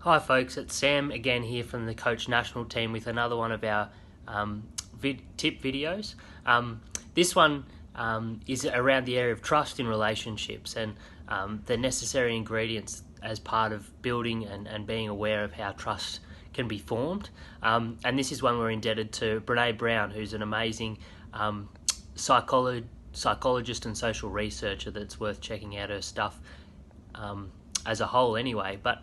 Hi folks, it's Sam again here from the Coach National team with another one of our tip videos. This one is around the area of trust in relationships and the necessary ingredients as part of building and being aware of how trust can be formed. And this is one we're indebted to Brene Brown, who's an amazing psychologist and social researcher that's worth checking out her stuff as a whole anyway. But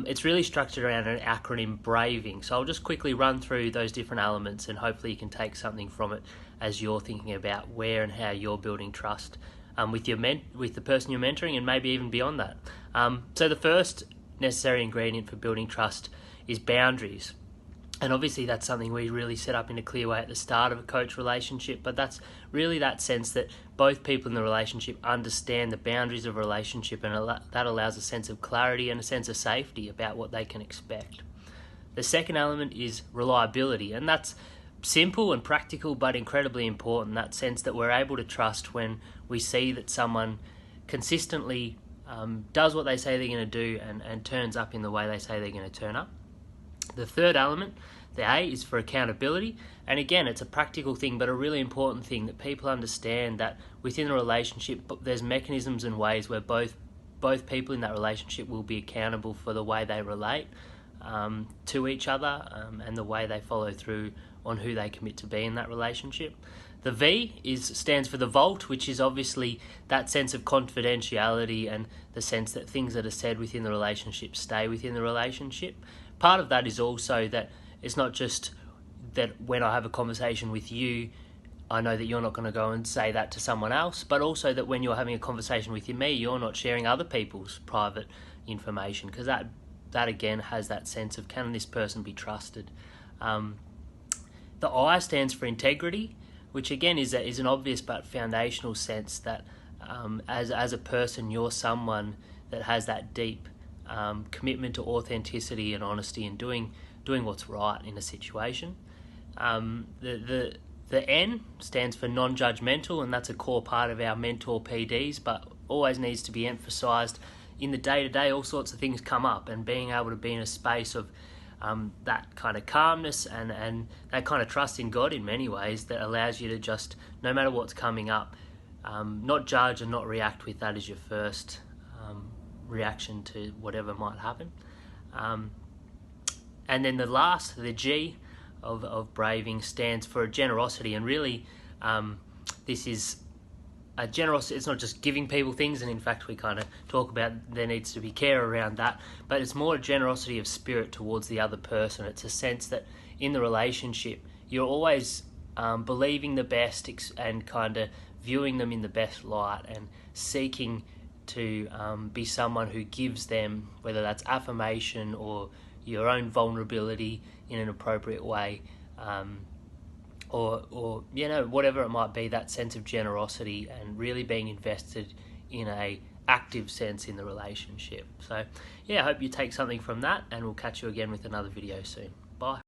it's really structured around an acronym, BRAVING. So I'll just quickly run through those different elements and hopefully you can take something from it as you're thinking about where and how you're building trust with the person you're mentoring and maybe even beyond that. So the first necessary ingredient for building trust is boundaries. And obviously that's something we really set up in a clear way at the start of a coach relationship, but that's really that sense that both people in the relationship understand the boundaries of a relationship, and that allows a sense of clarity and a sense of safety about what they can expect. The second element is reliability, and that's simple and practical but incredibly important, that sense that we're able to trust when we see that someone consistently does what they say they're going to do and turns up in the way they say they're going to turn up. The third element, the A, is for accountability, and again it's a practical thing but a really important thing, that people understand that within a relationship there's mechanisms and ways where both people in that relationship will be accountable for the way they relate to each other and the way they follow through on who they commit to be in that relationship. The V stands for the vault, which is obviously that sense of confidentiality and the sense that things that are said within the relationship stay within the relationship. Part of that is also that it's not just that when I have a conversation with you, I know that you're not going to go and say that to someone else, but also that when you're having a conversation with me, you're not sharing other people's private information, because that again has that sense of, can this person be trusted? The I stands for integrity, which again is an obvious but foundational sense that as a person, you're someone that has that deep commitment to authenticity and honesty and doing what's right in a situation. The N stands for non-judgmental, and that's a core part of our mentor PDs, but always needs to be emphasised. In the day-to-day, all sorts of things come up, and being able to be in a space of that kind of calmness and that kind of trust in God in many ways that allows you to just, no matter what's coming up, not judge and not react with that as your first reaction to whatever might happen. And then the last, the G of braving, stands for generosity, and really this is a generosity. It's not just giving people things, and in fact we kind of talk about there needs to be care around that, but it's more a generosity of spirit towards the other person. It's a sense that in the relationship you're always believing the best and kind of viewing them in the best light and seeking to be someone who gives them, whether that's affirmation or your own vulnerability in an appropriate way, or you know, whatever it might be, that sense of generosity and really being invested in a active sense in the relationship. So yeah, I hope you take something from that, and we'll catch you again with another video soon. Bye.